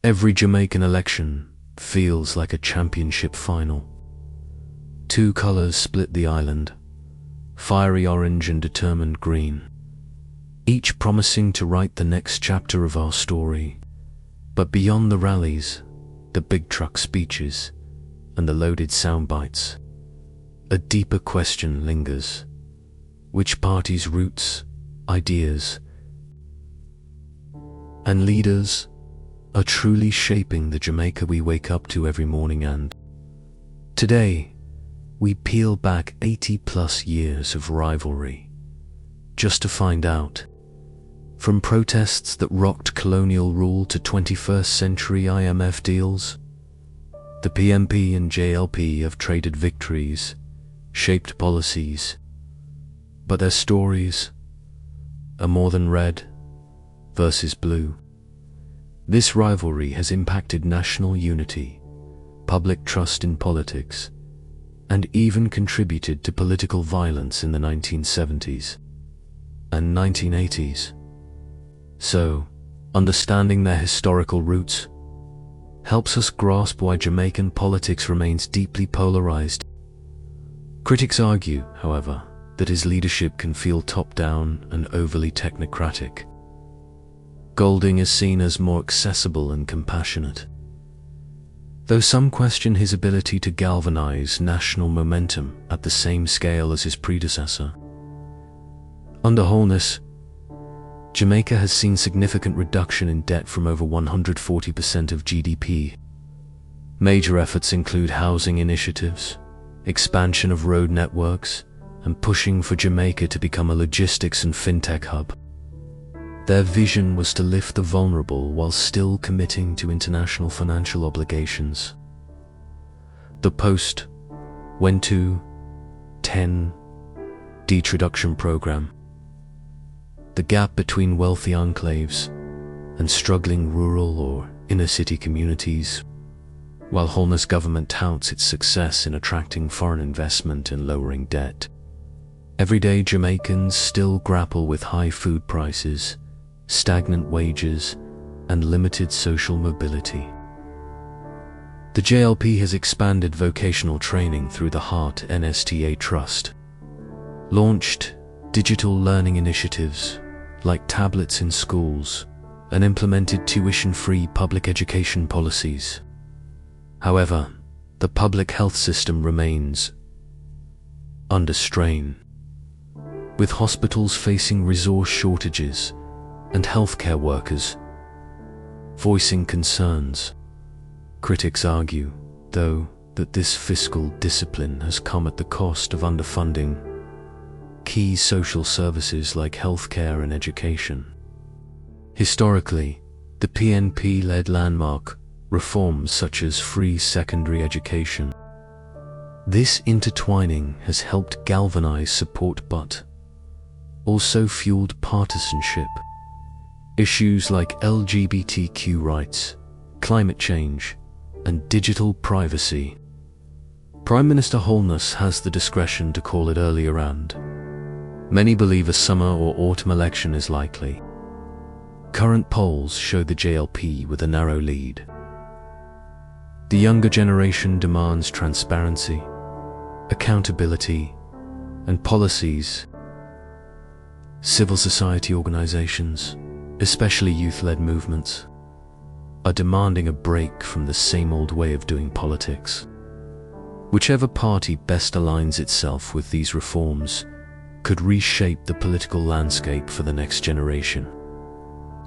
Every Jamaican election feels like a championship final. Two colors split the island, fiery orange and determined green, each promising to write the next chapter of our story. But beyond the rallies, the big truck speeches, and the loaded sound bites, a deeper question lingers. Which party's roots, ideas, and leaders are truly shaping the Jamaica we wake up to every morning? And today, we peel back 80+ years of rivalry, just to find out, from protests that rocked colonial rule to 21st century IMF deals, the PNP and JLP have traded victories, shaped policies, but their stories are more than red versus blue. This rivalry has impacted national unity, public trust in politics, and even contributed to political violence in the 1970s and 1980s. So, understanding their historical roots helps us grasp why Jamaican politics remains deeply polarized. Critics argue, however, that his leadership can feel top-down and overly technocratic. Golding is seen as more accessible and compassionate, though some question his ability to galvanize national momentum at the same scale as his predecessor. Under Holness, Jamaica has seen significant reduction in debt from over 140% of GDP. Major efforts include housing initiatives, expansion of road networks, and pushing for Jamaica to become a logistics and fintech hub. Their vision was to lift the vulnerable while still committing to international financial obligations. The post-2010 debt reduction program, the gap between wealthy enclaves and struggling rural or inner-city communities, while Holness' government touts its success in attracting foreign investment and lowering debt. Everyday Jamaicans still grapple with high food prices, stagnant wages, and limited social mobility. The JLP has expanded vocational training through the Heart NSTA Trust, launched digital learning initiatives like tablets in schools, and implemented tuition-free public education policies. However, the public health system remains under strain, with hospitals facing resource shortages and healthcare workers voicing concerns. Critics argue, though, that this fiscal discipline has come at the cost of underfunding key social services like healthcare and education. Historically, the PNP led landmark reforms such as free secondary education. This intertwining has helped galvanize support but also fueled partisanship. Issues like LGBTQ rights, climate change, and digital privacy. Prime Minister Holness has the discretion to call it earlier, and many believe a summer or autumn election is likely. Current polls show the JLP with a narrow lead. The younger generation demands transparency, accountability, and policies. Civil society organizations, especially youth-led movements, are demanding a break from the same old way of doing politics. Whichever party best aligns itself with these reforms could reshape the political landscape for the next generation.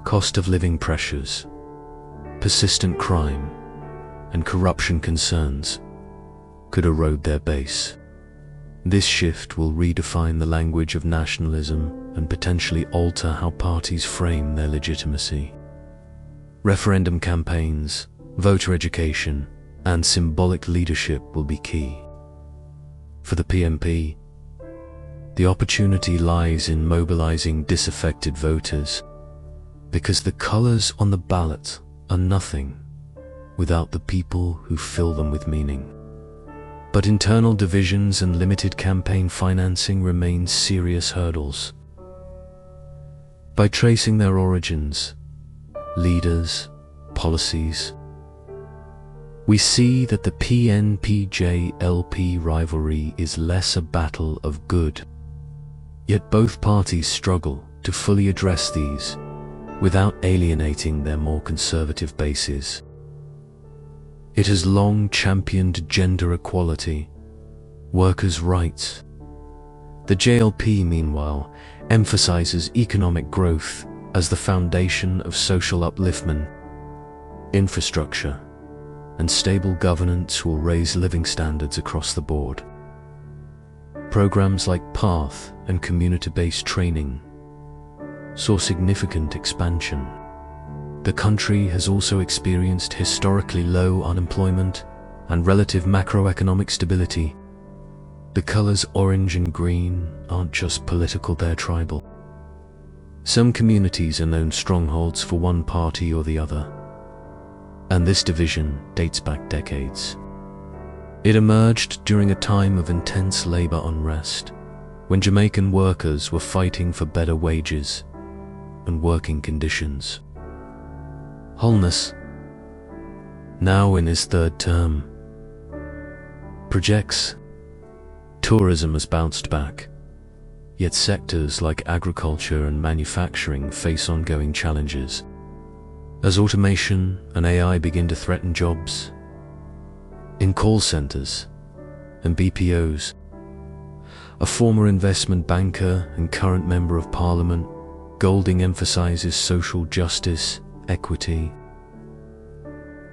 Cost of living pressures, persistent crime, and corruption concerns could erode their base. This shift will redefine the language of nationalism and potentially alter how parties frame their legitimacy. Referendum campaigns, voter education, and symbolic leadership will be key. For the PNP, the opportunity lies in mobilizing disaffected voters, because the colors on the ballot are nothing without the people who fill them with meaning. But internal divisions and limited campaign financing remain serious hurdles. By tracing their origins, leaders, policies, we see that the PNP-JLP rivalry is less a battle of good. Yet both parties struggle to fully address these without alienating their more conservative bases. It has long championed gender equality, workers' rights. The JLP, meanwhile, emphasizes economic growth as the foundation of social upliftment. Infrastructure and stable governance will raise living standards across the board. Programs like PATH and community-based training saw significant expansion. The country has also experienced historically low unemployment and relative macroeconomic stability. The colors orange and green aren't just political, they're tribal. Some communities are known strongholds for one party or the other, and this division dates back decades. It emerged during a time of intense labor unrest, when Jamaican workers were fighting for better wages and working conditions. Holness, now in his third term, projects tourism has bounced back, yet sectors like agriculture and manufacturing face ongoing challenges. As automation and AI begin to threaten jobs in call centers and BPOs, a former investment banker and current member of parliament, Golding emphasizes social justice, equity.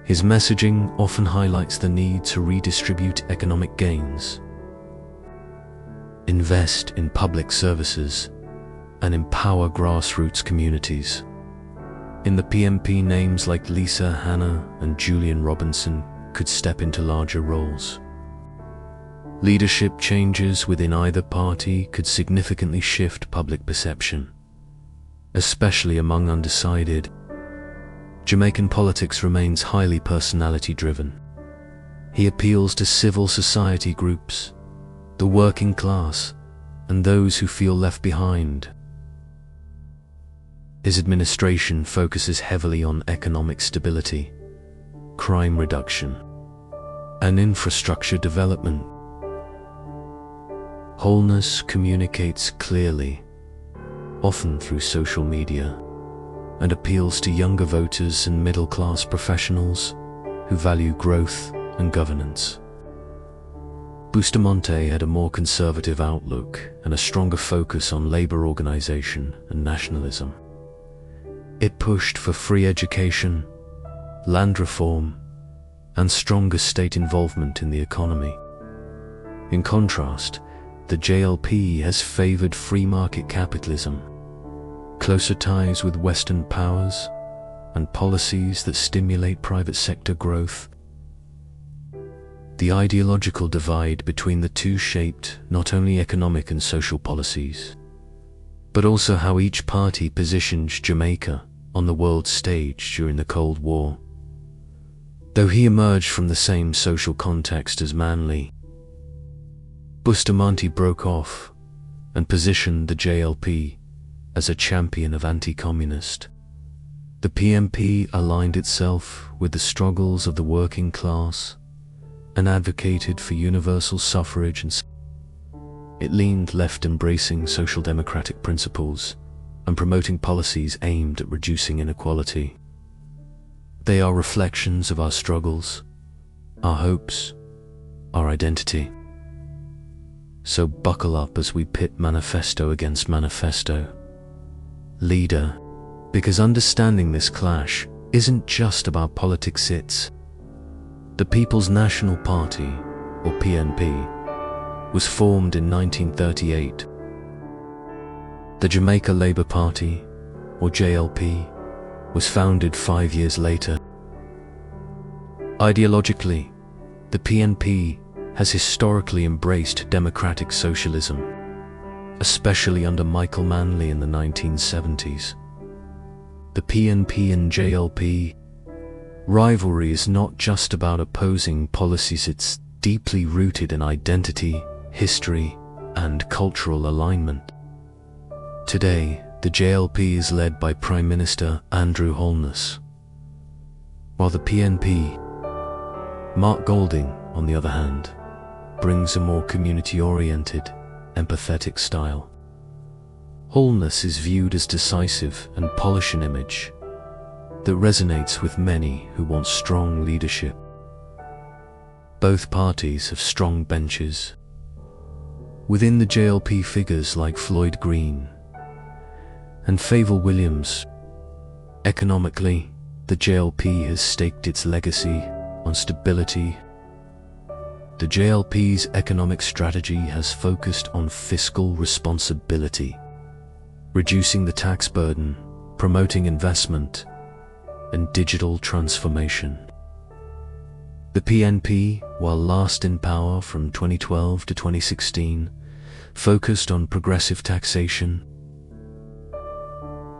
His messaging often highlights the need to redistribute economic gains, invest in public services, and empower grassroots communities. In the PNP, names like Lisa Hanna and Julian Robinson could step into larger roles. Leadership changes within either party could significantly shift public perception, especially among undecided. Jamaican politics remains highly personality-driven. He appeals to civil society groups, the working class, and those who feel left behind. His administration focuses heavily on economic stability, crime reduction, and infrastructure development. Holness communicates clearly, often through social media, and appeals to younger voters and middle-class professionals who value growth and governance. Bustamante had a more conservative outlook and a stronger focus on labor organization and nationalism. It pushed for free education, land reform, and stronger state involvement in the economy. In contrast, the JLP has favored free market capitalism, closer ties with Western powers, and policies that stimulate private sector growth. The ideological divide between the two shaped not only economic and social policies, but also how each party positioned Jamaica on the world stage during the Cold War. Though he emerged from the same social context as Manley, Bustamante broke off and positioned the JLP as a champion of anti-communist. The PNP aligned itself with the struggles of the working class and advocated for universal suffrage, and it leaned left, embracing social democratic principles and promoting policies aimed at reducing inequality. They are reflections of our struggles, our hopes, our identity. So buckle up as we pit manifesto against manifesto, leader, because understanding this clash isn't just about politics. It's the People's National Party, or PNP, was formed in 1938. The Jamaica Labour Party, or JLP, was founded 5 years later. Ideologically, the PNP has historically embraced democratic socialism, especially under Michael Manley in the 1970s. The PNP and JLP rivalry is not just about opposing policies, it's deeply rooted in identity, history, and cultural alignment. Today, the JLP is led by Prime Minister Andrew Holness, while the PNP, Mark Golding, on the other hand, brings a more community-oriented, empathetic style. Wholeness is viewed as decisive and polish an image that resonates with many who want strong leadership. Both parties have strong benches. Within the JLP, figures like Floyd Green and Favour Williams. Economically, the JLP has staked its legacy on stability. The JLP's economic strategy has focused on fiscal responsibility, reducing the tax burden, promoting investment, and digital transformation. The PNP, while last in power from 2012 to 2016, focused on progressive taxation.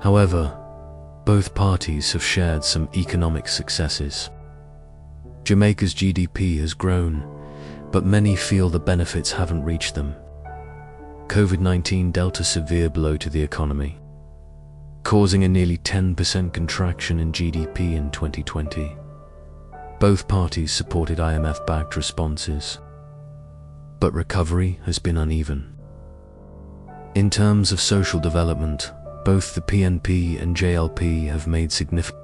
However, both parties have shared some economic successes. Jamaica's GDP has grown, but many feel the benefits haven't reached them. COVID-19 dealt a severe blow to the economy, causing a nearly 10% contraction in GDP in 2020. Both parties supported IMF-backed responses, but recovery has been uneven. In terms of social development, both the PNP and JLP have made significant.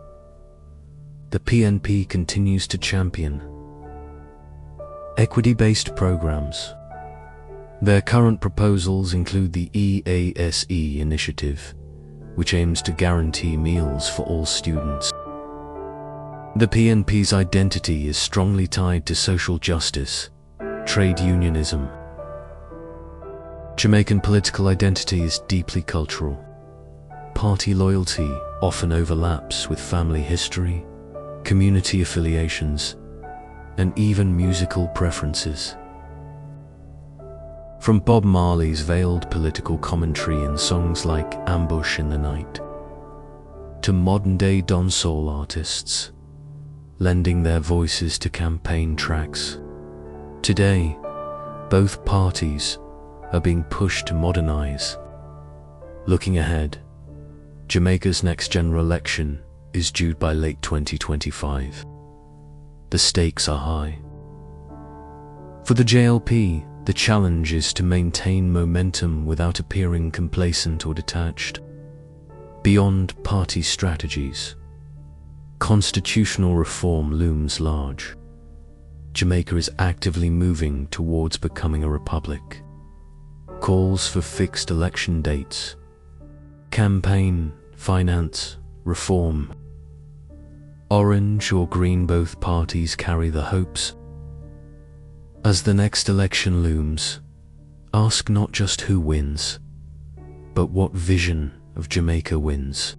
The PNP continues to champion equity-based programs. Their current proposals include the EASE initiative, which aims to guarantee meals for all students. The PNP's identity is strongly tied to social justice, trade unionism. Jamaican political identity is deeply cultural. Party loyalty often overlaps with family history, community affiliations, and even musical preferences. From Bob Marley's veiled political commentary in songs like Ambush in the Night, to modern-day dancehall artists lending their voices to campaign tracks. Today, both parties are being pushed to modernize. Looking ahead, Jamaica's next general election is due by late 2025. The stakes are high. For the JLP, the challenge is to maintain momentum without appearing complacent or detached. Beyond party strategies, constitutional reform looms large. Jamaica is actively moving towards becoming a republic. Calls for fixed election dates, campaign, finance, reform. Orange or green, both parties carry the hopes. As the next election looms, ask not just who wins, but what vision of Jamaica wins.